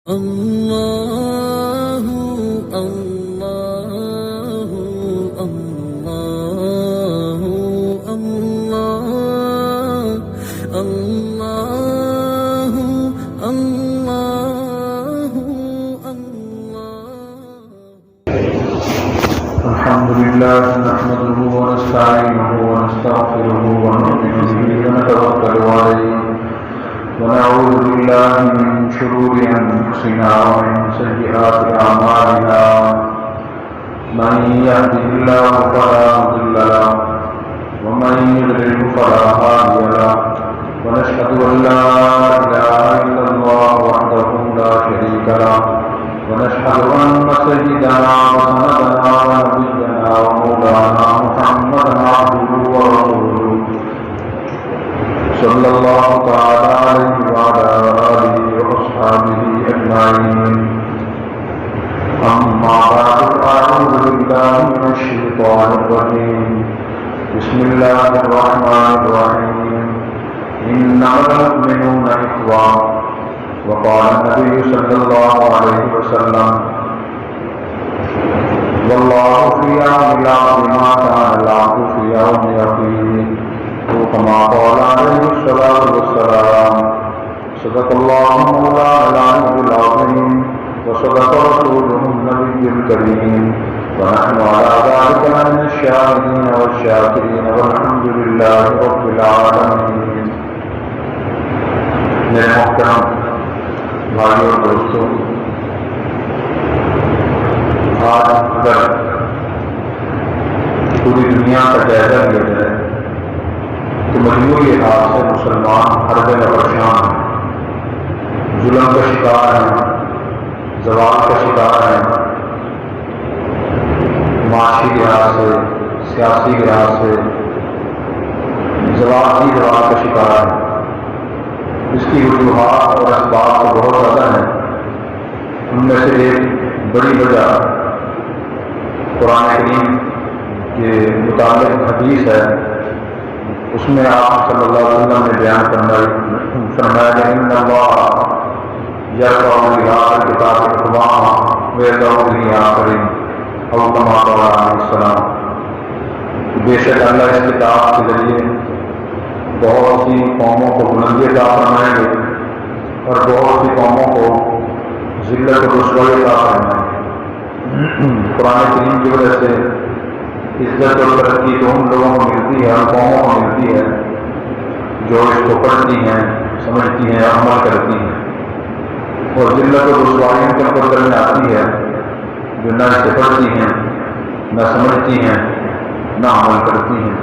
اللہ اللہ اللہ اللہ اللہ اللہ الحمد لله نحمده ونستعينه ونستغفره ونؤمن به ونتوكل عليه ونعوذ بالله من شرور أنفسنا ومن سيئات أعمالنا من يهده الله فلا مضل له ومن يضلل فلا هادي له ونشهد أن لا إله إلا الله وحده لا شريك له ونشهد أن سيدنا وسندنا ونبينا ومولانا محمدا عبده ورسوله صلى الله تعالى عليه وعلى آله وأصحابه أجمعين أما بعد أعوذ بالله من الشيطان الرجيم بسم الله الرحمن الرحيم إنما المؤمنون إخوة وقال النبي صلى الله عليه وسلم والله في عون العبد ما كان العبد في عون أخيه كما قال عليه الصلاة والسلام صدق الله مولانا العلي العظيم وصدق رسوله النبي الكريم ونحن على ذلك من الشاهدين والشاكرين والحمد لله رب العالمين. میرے محترم بھائیوں اور دوستوں، آج اگر پوری دنیا کا جائزہ لیا جائے تو مجموعی لحاظ سے مسلمان ہر جگہ پریشان ہیں، ظلم کا شکار ہیں، زوال کا شکار ہیں، معاشی لحاظ سے، سیاسی لحاظ سے زوال کا شکار ہیں. اس کی وجوہات اور اسباب تو بہت زیادہ ہیں. ان میں سے ایک بڑی وجہ قرآن کریم کے متعلق حدیث ہے. اس میں آپ صلی اللہ علیہ وسلم نے بیان فرمایا کہ ان اللہ یرفع بہذا الکتاب اقواما ویضع به آخرین او کما قال علیہ السلام. بے شک اللہ اس کتاب کے ذریعے بہت سی قوموں کو بلندی عطا فرمائیں گے اور بہت سی قوموں کو ذلت و رسوائی عطا فرمائیں گے. قرآن کریم کی وجہ سے عزت اور ترقی تو ان لوگوں کو ملتی ہے، ان قوموں کو ملتی ہے جو اس کو پڑھتی ہیں، سمجھتی ہیں، عمل کرتی ہیں، اور ذلت و رسوائی ان کے اوپر میں آتی ہے جو نہ اسے پڑھتی ہیں، نہ سمجھتی ہیں، نہ عمل کرتی ہیں.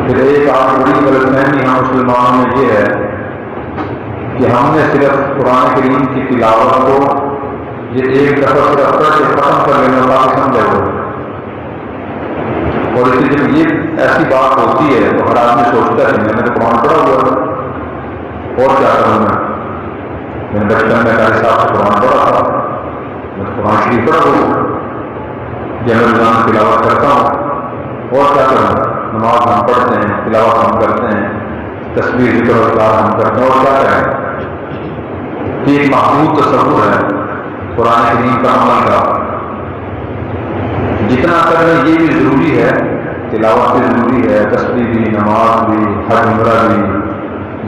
پھر ایک اور بڑی غلط فہمی ہم مسلمانوں میں یہ ہے کہ ہم نے صرف قرآن کریم کی تلاوت کو یہ ایک دفعہ صرف پڑھ کے ختم کر لینا کافی سمجھا ہو، اور اسی جب یہ ایسی بات ہوتی ہے تو ہر آدمی سوچتا ہے میں نے تو قرآن پڑھا ہوا ہے اور کیا کروں میں نے بچپن میں میرے حساب سے قرآن پڑھا تھا، میں قرآن شریف پڑھا ہوں، جب میں روزانہ تلاوت کرتا ہوں اور کیا کروں، نماز ہم پڑھتے ہیں، تلاوت ہم کرتے ہیں، تسبیح ذکر و اذکار ہم کرتے ہیں، اور کیا کریں. یہ ایک محدود تصور ہے قرآن کریم کا عمل کا. جتنا کرنا یہ بھی ضروری ہے، تلاوت بھی ضروری ہے، تسبیح بھی، نماز بھی، حج عمرہ بھی،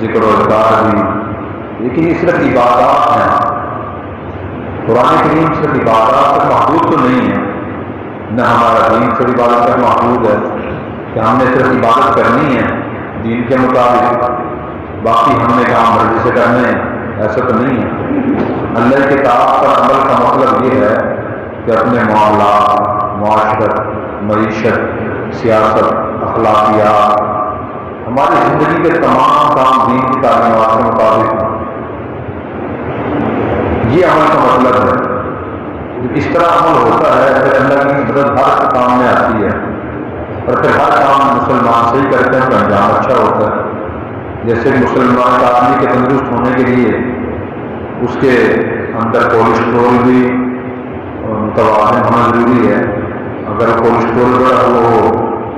ذکر و اذکار بھی، لیکن یہ صرف عبادات ہیں. قرآن کریم صرف عبادات تک محدود تو نہیں ہے، نہ ہمارا دین صرف عبادت تک محدود ہے کہ ہم نے صرف عبادت کرنی ہے دین کے مطابق، باقی ہم نے کام مرضی سے کرنے ہیں، ایسا تو نہیں ہے. اللہ کے کتاب پر عمل کا مطلب یہ ہے کہ اپنے معاملات، معاشرت، معیشت، سیاست، اخلاقیات، ہماری زندگی کے تمام کام دین کی تعلیمات کے مطابق ہیں. یہ عمل کا مطلب ہے. اس طرح عمل ہوتا ہے پھر اللہ کی مدد ہر کام میں آتی ہے، اور پھر ہر کام مسلمان صحیح کرتے ہیں تو انجام اچھا ہوتا ہے. جیسے مسلمان کا آدمی کے تندرست ہونے کے لیے اس کے اندر کولیسٹرول بھی متوازن ہونا ضروری ہے. اگر کولیسٹرول بڑا ہو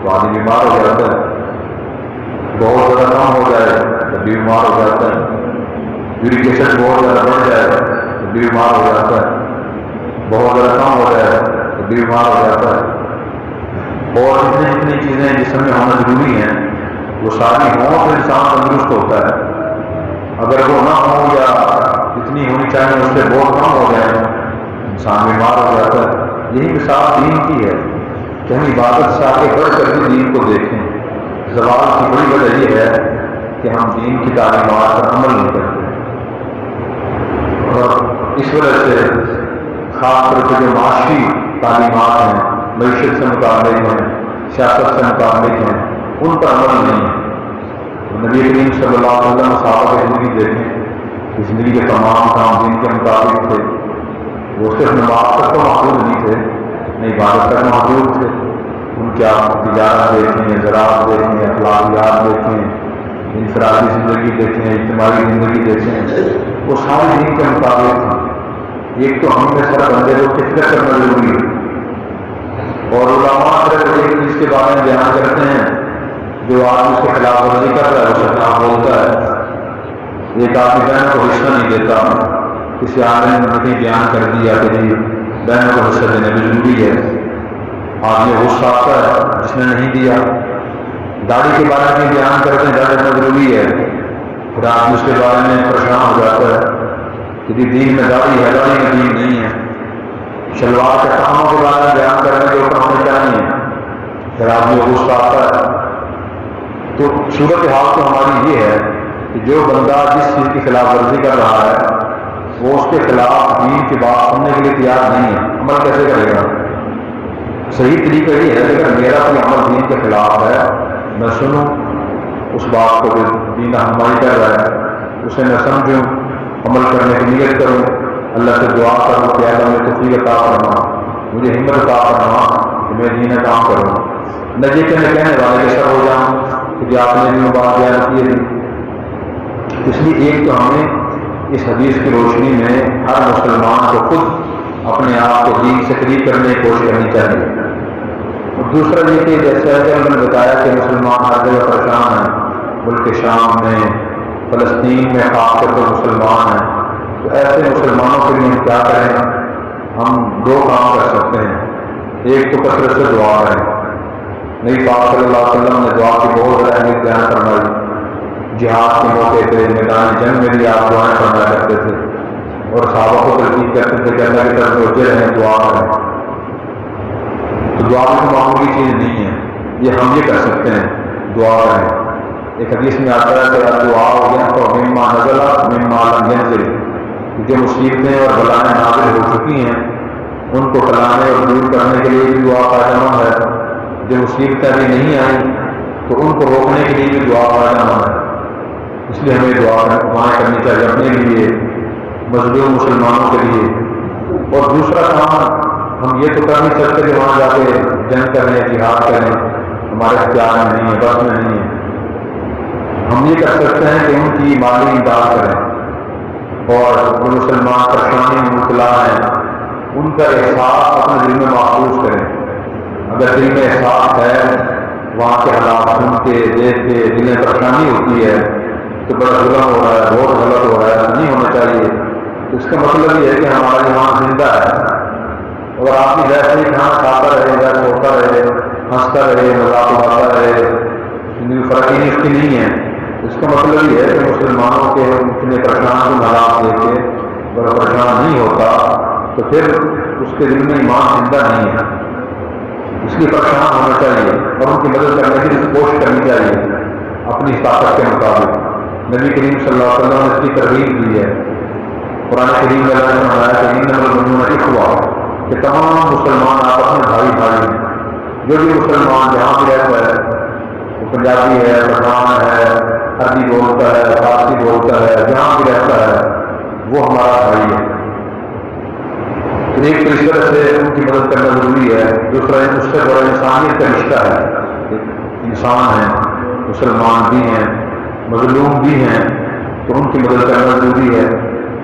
تو آدمی بیمار ہو جاتا ہے، بہت زیادہ کم ہو جائے تو بیمار ہو جاتا ہے. یورک ایسڈ بہت زیادہ بڑھ جائے بیمار ہو جاتا ہے، بہت زیادہ کم ہو جائے تو بیمار ہو جاتا ہے، اور جتنی چیزیں جسم میں ہونا ضروری ہیں وہ ساری ہوں تو انسان تندرست ہوتا ہے، اگر وہ نہ ہو یا جتنی ہونی چاہیے اس سے بہت کم ہو جائے انسان بیمار ہو جاتا ہے۔ یہی مثال دین کی ہے کہ ہم عبادت سے آگے بڑھ کر کے دین کو دیکھیں۔ زوال کی بڑی وجہ یہ ہے کہ ہم دین کی تعلیمات پر عمل نہیں کرتے، اور اس وجہ سے خاص طور سے جو معاشی تعلیمات ہیں، معیشت سے متعلق ہیں، سیاست سے متعلق ہیں، ان پر عمل نہیں ہے۔ نبی کریم صلی اللہ علیہ وسلم صحابہ کی زندگی دیکھیں کہ زندگی کے تمام کام دین کے مطابق تھے، وہ صرف نماز تک تو محدود نہیں تھے، نہ عبادت تک محدود تھے، ان کی آپ تجارت دیکھیں، زراعت دیکھیں، اخلاقیات دیکھیں، انفرادی زندگی دیکھیں، اجتماعی زندگی دیکھیں، وہ ساری دین کے مطابق تھیں۔ ایک تو ہم میں سر بندے کو فکر کرنا ضروری ہے، اور علماء صرف ایک چیز کے بارے میں بیان کرتے ہیں، جو آدمی اس کے خلاف ورزی کر رہا ہے اس کے خلاف بولتا ہے۔ ایک آدمی بہن کو حصہ نہیں دیتا، کسی عالم نے کہیں بیان کر دیا کہ جی بہنوں کو حصہ دینا بھی ضروری ہے، آدمی غصہ آتا ہے جس نے نہیں دیا۔ داڑھی کے بارے میں بیان کرتے ہیں داڑھی دینا ضروری ہے، پھر آدمی اس کے بارے میں پریشان ہو جاتا ہے کہ جی دین میں داڑھی ہے، داڑھی میں دین نہیں ہے۔ شلوار کے کاموں کے بارے میں بیان کرنے کے اوپر ہونے چاہیے، پھر آدمی کو غصہ آتا ہے۔ تو صورت حال تو ہماری یہ ہے کہ جو بندہ جس چیز کی خلاف ورزی کر رہا ہے وہ اس کے خلاف دین کی بات سننے کے لیے تیار نہیں ہے، عمل کیسے کرے گا؟ صحیح طریقہ یہ ہے کہ اگر میرا کوئی عمل دین کے خلاف ہے میں سنوں اس بات کو، دین رہنمائی کر رہا ہے اسے میں سمجھوں، عمل کرنے کی نیت کروں، اللہ سے دعا کروں کہ اللہ مجھے توفیق عطا فرما، مجھے ہمت عطا فرما کہ میں دین کام کروں، نہ یہ کہنے والے کے سر ہو جاؤں کہ جی آپ نے بھی بات بیان کی ہے۔ اس لیے ایک تو ہمیں اس حدیث کی روشنی میں ہر مسلمان کو خود اپنے آپ کو دین سے قریب کرنے کی کوشش کرنی چاہیے، اور دوسرا یہ کہ جیسے میں نے بتایا کہ مسلمان ہر جگہ پریشان ہیں، ملک شام میں، فلسطین میں خاص طور پر مسلمان ہیں، تو ایسے مسلمانوں کے لیے ہم کیا کریں؟ ہم دو کام کر سکتے ہیں، ایک تو کثرت سے دعا کریں۔ نبی پاک صلی اللہ علیہ وسلم نے دعا کی بہت زیادہ اہمیت بیان فرمائی، جہاد کے موقع پہ میدان جنگ میں بھی آپ دعائیں فرمایا کرتے تھے، اور صحابہ کو تلقین کرتے تھے کہ اللہ کی طرف سوچے رہیں، دعا کریں۔ تو دعا بھی معمولی چیز نہیں ہے، یہ ہم یہ کر سکتے ہیں، دعا کریں۔ ایک حدیث میں آتا ہے کہ دعا ہو گیا تو مما نزل مما لم ينزل، جو مصیبتیں اور بلائیں نازل ہو چکی ہیں ان کو ٹلانے اور دور کرنے کے لیے بھی دعا فائدہ مند ہے، جو مصیبتیں ابھی نہیں آئیں تو ان کو روکنے کے لیے بھی دعا فائدہ مند ہے۔ اس لیے ہمیں دعائیں کرنی چاہیے اپنے لیے، مظلوم مسلمانوں کے لیے۔ اور دوسرا کام ہم یہ تو کر نہیں سکتے کہ وہاں جا کے جنگ کریں، جہاد کریں، ہمارے اختیار میں نہیں ہے، بس میں نہیں ہے۔ ہم یہ کر سکتے ہیں کہ ان کی مالی امداد کریں، اور جو مسلمان پریشانی میں مبتلا ہیں ان کا احساس اپنے دل میں محسوس کریں۔ اگر دل میں احساس ہے وہاں کے حالات سن کے دیکھ کے دل میں پریشانی ہوتی ہے تو بڑا ظلم ہو رہا ہے، بہت غلط ہو رہا ہے، نہیں ہونا چاہیے، تو اس کا مطلب یہ ہے کہ ہمارا ایمان زندہ ہے۔ اور آپ کی ویسے ہی کھانا کھاتا رہے گا، سوتا رہے، ہنستا رہے، مذاق اڑاتا رہے، زندگی فرق ہی اس کی نہیں ہے۔ اس کا مطلب یہ ہے کہ مسلمانوں کے اتنے پریشان حالات دیکھ کے بڑا پریشان نہیں ہوتا تو پھر اس کے دل میں ایمان زندہ نہیں ہے۔ اس لیے پریشان ہونا چاہیے اور ان کی مدد کرنے کی کوشش کرنی چاہیے اپنی طاقت کے مطابق۔ نبی کریم صلی اللہ علیہ وسلم نے اس کی ترغیب دی ہے، قرآن کریم میں اللہ نے فرمایا کہ انما المؤمنون اخوہ، کہ تمام مسلمان آپ اپنے بھائی ہیں۔ جو بھی مسلمان جہاں بھی رہتا ہے، وہ پنجابی ہے، پٹھان ہے، عربی بولتا ہے، فارسی بولتا ہے، جہاں بھی رہتا ہے وہ ہمارا بھائی ہے۔ تو ایک تو اس طرح سے ان کی مدد کرنا ضروری ہے، دوسرا اس سے بڑا انسانیت کا رشتہ ہے، انسان ہیں، مسلمان بھی ہیں، مظلوم بھی ہیں، تو ان کی مدد کرنا ضروری ہے۔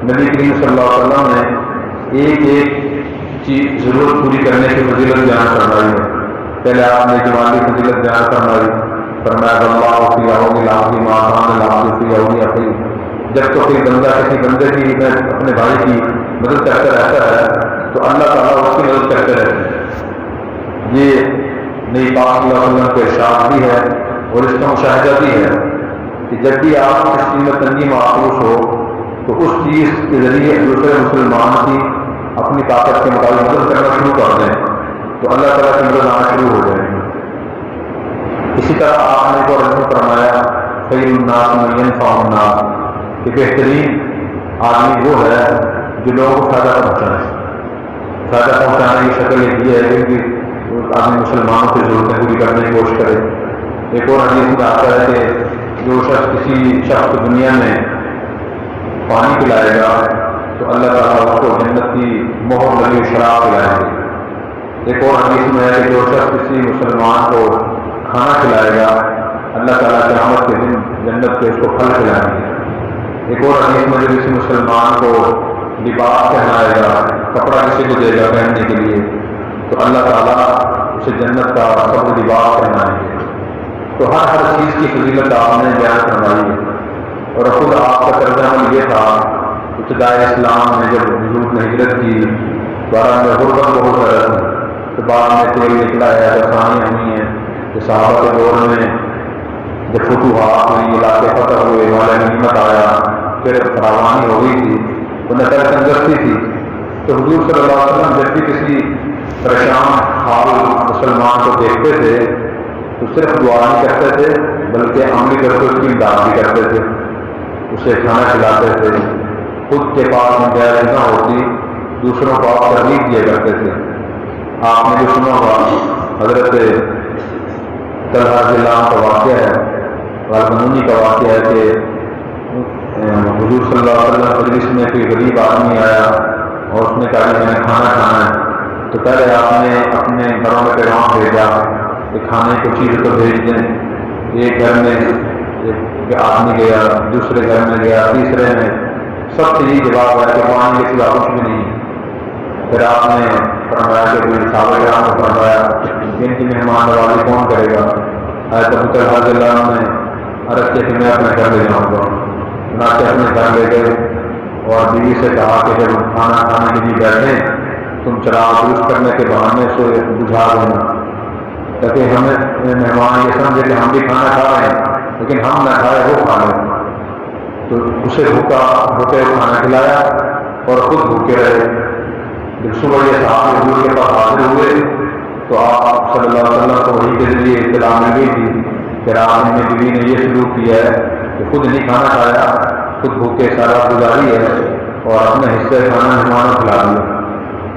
نبی کریم صلی اللہ علیہ وسلم نے ایک ایک چیز ضرورت پوری کرنے کی فضیلت بیان فرمائی ہے۔ پہلے آپ نے جمالی فضیلت بیان فرمائی، فرمایا اللہ فی عون العبد ما کان العبد فی عون اخیہ، جب تو کوئی بندہ کسی بندے کی میں اپنے بھائی کی مدد کرتا رہتا ہے تو اللہ تعالیٰ اس کی مدد کرتے رہتے ہیں۔ یہ نبی پاک صلی اللہ علیہ وسلم کا ارشاد بھی ہے اور اس کا مشاہدہ بھی ہے کہ جب بھی آپ اس چیز میں تنگی محسوس ہو تو اس چیز کے ذریعے دوسرے مسلمان کی اپنی طاقت کے مطابق مدد کرنا شروع کر دیں تو اللہ تعالیٰ کی مدد آنا شروع ہو جائے گی۔ اسی طرح آپ نے کو رجوع فرمایا خیر الناس من ينفع الناس کہ بہترین آدمی وہ ہے جو لوگوں کو فائدہ پہنچائے۔ فائدہ پہنچانے کی شکل یہ ہے کہ آدمی مسلمانوں کی ضرورتیں پوری کرنے کی کوشش کرے۔ ایک اور حدیث میں آتا ہے کہ جو شخص کسی شخص کو دنیا میں پانی پلائے گا تو اللہ تعالیٰ اس کو جنت کی مہر لگی شراب پلائیں گے۔ ایک اور حدیث میں ہے کہ جو شخص کسی مسلمان کو کھانا کھلائے گا اللہ تعالیٰ قیامت کے دن جنت کے اس کو پھل کھلائیں گے۔ ایک اور حدیث میں جو کسی مسلمان کو لباس پہنائے گا، کپڑا کسی کو دے گا پہننے کے لیے تو اللہ تعالیٰ اسے جنت کا سب لباس پہنائیں گے۔ تو ہر چیز کی فضیلت آپ نے بیان فرمائی ہے اور خود آپ کا طرز عمل یہ تھا ابتدائے اسلام میں جب حضور نے ہجرت کی بارہ میں غربت بہت زیادہ تھی تو بعد میں تیل نکلا ہے، آسانیاں ہوئی ہیں کہ صحابہ کے دور میں جب فتوحات ہوئی، علاقے فتح ہوئے، والا نعمت آیا، پھر فراوانی ہو گئی تھی تو نقل تندرستی تھی تو حضور صلی اللہ علیہ وسلم جب بھی کسی پریشان حال مسلمان کو دیکھتے تھے تو صرف دعا نہیں کرتے تھے بلکہ عملی کر کے اس کی امداد بھی کرتے تھے، اسے کھانا کھلاتے تھے، خود کے پاس گنجائش نہ ہوتی دوسروں کو آپ ترغیب دیا کرتے تھے۔ آپ نے جو سنا ہوا حضرت طلحہ رضی اللہ عنہ کا واقعہ ہے، غالبنونی کا واقعہ ہے کہ حضور صلی اللہ علیہ وسلم مجلس میں کوئی غریب آدمی آیا اور اس نے کہا کہ میں نے کھانا کھانا ہے تو پہلے آپ نے اپنے گھروں میں پیغام بھیجا کہ کھانے کی چیز تو بھیج دیں۔ ایک گھر میں ایک آدمی گیا، دوسرے گھر میں گیا، تیسرے میں، سب سے یہی جواب ہے کہ پانی کے سوا کچھ بھی نہیں۔ پھر آپ نے فرمایا کہ کوئی صحابہ کرام کو فرمایا ان کی مہمان نوازی کون کرے گا؟ حضرت ابو طلحہ رضی اللہ عنہ نے عرض کیا کہ میں اپنے گھر لے جاؤں گا۔ چنانچہ اپنے گھر لے گئے اور بیوی سے کہا کہ جب کھانا کھانے کے لیے بیٹھیں تم چراغ درست کرنے کے بہانے سے بجھا دینا تاکہ ہمیں مہمان یہ سمجھے کہ ہم بھی کھانا کھا رہے ہیں لیکن ہم نہ کھائے وہ کھا لیں۔ تو اسے بھوکے کھانا کھلایا اور خود بھوکے رہے۔ جب صبح یہ صحابہ حضور کے پاس حاضر ہوئے تو آپ صلی اللہ علیہ وسلم کو وحی کے ذریعے اطلاع مل گئی تھی کہ آپ نے بیوی نے یہ سلوک کیا ہے کہ خود نہیں کھانا کھایا، خود بھوکے سارا گزاری ہے اور اپنے حصے کھانا مہمانوں کھلا دیا۔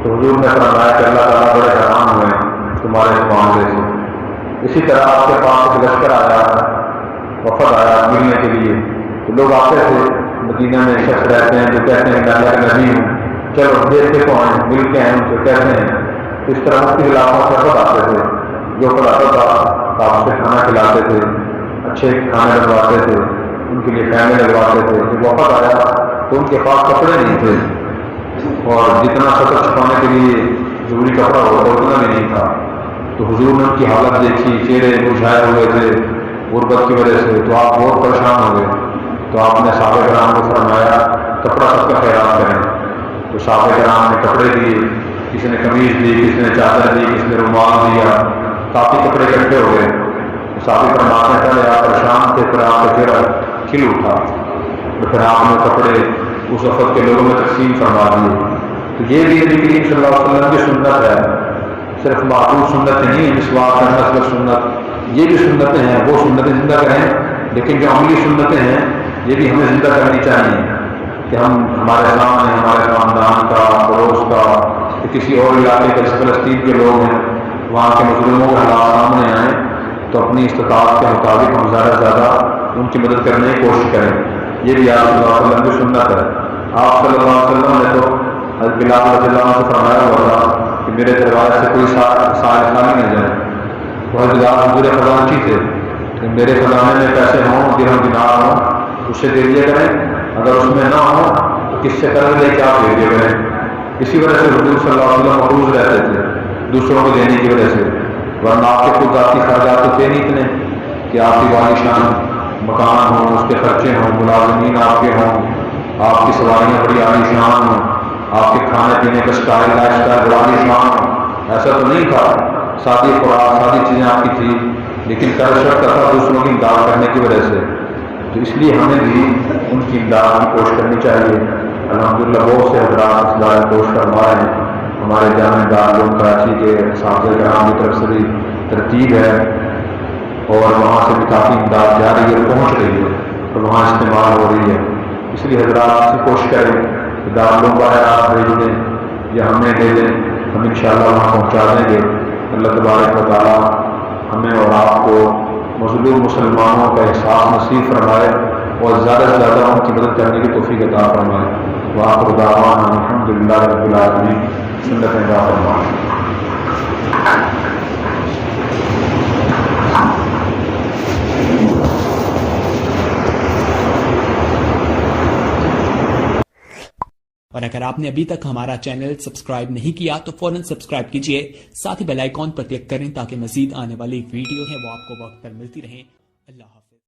تو حضور نے فرمایا کہ اللہ تعالیٰ بڑے حیران ہوئے تمہارے اس معاملے سے۔ اسی طرح آپ کے پاس ایک لشکر آیا، وفد آیا ملنے کے لیے تو لوگ آتے تھے، مدینہ میں شخص رہتے ہیں جو کہتے ہیں کہ اللہ کا نبی ہوں، چلو دیکھتے کون مل کے ہیں ان سے کہتے ہیں۔ اس طرح مختلف علاقوں سے خود آتے تھے، جو خود آتا تھا آپ سے کھانا کھلاتے تھے، اچھے کھانے لگواتے تھے، ان کے لیے خیمے لگواتے تھے۔ جب وفد آیا تو ان کے پاس کپڑے نہیں تھے اور جتنا سطر چھپانے کے لیے ضروری کپڑا ہوتا اتنا بھی نہیں تھا۔ تو حضور نے ان کی حالت دیکھی، چہرے مرجھائے ہوئے تھے غربت کی وجہ سے، تو آپ بہت پریشان ہو گئے۔ تو آپ نے صحابہ کرام کو فرمایا کپڑا سب کا خیرات کریں۔ تو صحابہ کرام نے کپڑے دیے، کسی نے قمیض دی، کسی نے چادر دی، کسی نے رومال دیا، کافی کپڑے اکٹھے ہو گئے۔ صحابہ فرماتے ہیں پہلے آپ پریشان تھے، پھر آپ کا چہرہ کھل اٹھا، تو پھر آپ نے کپڑے اس وقت کے لوگوں میں تقسیم فرما دیے۔ تو یہ بھی نبی کریم صلی اللہ علیہ وسلم کی سنت ہے، صرف معقول سنت نہیں ہے مسواک کرنا صرف سنت، یہ بھی سنتیں ہیں، وہ سنتیں زندہ کریں، لیکن جو عملی سنتیں ہیں یہ بھی ہمیں زندہ کرنی چاہیے کہ ہم ہمارے سامنے ہمارے خاندان کا، پڑوس کا، کسی اور علاقے کے فلسطین کے لوگ ہیں وہاں کے مظلوموں کے حالات سامنے آئیں تو اپنی استطاعت کے مطابق ہم زیادہ سے زیادہ ان کی مدد کرنے کی کوشش کریں۔ یہ بھی آپ صلی اللہ علیہ وسلم کی سنت ہے۔ آپ صلی اللہ علیہ وسلم نے تو حضرت بلال رضی اللہ عنہ سے فرمایا ہوا تھا کہ میرے دروازے سے کوئی سائل خالی نہ جائے۔ وہ حضرت بلال حضور خزانچی تھے کہ میرے خزانے میں پیسے ہوں، درہم دینار ہوں، اس سے دے دیا کریں، اگر اس میں نہ ہو تو کس سے قرض لے کے آپ دے دیا کریں۔ اسی وجہ سے حضور صلی اللہ علیہ وسلم محفوظ رہتے تھے دوسروں کو دینے کی وجہ سے، ورنہ آپ کے خود ذاتی خرچات تو تھے نہیں اتنے کہ آپ کی عالیشان مکان ہوں، اس کے خرچے ہوں، ملازمین آپ کے ہوں، آپ کی سواریاں بڑی عالیشان ہوں، آپ کے پینے کا اسٹائل لائف اسٹائل بڑا اسلام ایسا تو نہیں تھا، سادی خوراک سادی چیزیں آپ کی تھی، لیکن کرشر کا تھا دوسروں کی امداد کرنے کی وجہ سے، تو اس لیے ہمیں بھی ان کی امداد کی کوشش کرنی چاہیے۔ الحمدللہ بہت سے حضرات اس بارے میں کوشش فرما رہے ہیں، ہمارے جامع دارالعلوم کراچی کے اساتذہ کرام کی طرف سے بھی ترتیب ہے اور وہاں سے بھی کافی امداد جا رہی ہے، پہنچ رہی ہے اور وہاں استعمال ہو رہی ہے۔ اس لیے حضرات سے کوشش کریں کہ دارالعلوم باہر آپ بھیج دیں یا ہمیں دے دیں، ہم انشاءاللہ وہاں پہنچا دیں گے۔ اللہ تبارک و تعالیٰ ہمیں اور آپ کو مظلوم مسلمانوں کا احساس نصیب فرمائے اور زیادہ سے زیادہ ان کی مدد کرنے کی توفیق عطا فرمائے۔ وآخر دعوانا الحمدللہ رب العالمین۔ سنت عطا فرمائے۔ اور اگر آپ نے ابھی تک ہمارا چینل سبسکرائب نہیں کیا تو فوراً سبسکرائب کیجئے، ساتھ ہی بیل آئیکن پر کلک کریں تاکہ مزید آنے والی ویڈیو ہیں وہ آپ کو وقت پر ملتی رہیں۔ اللہ حافظ۔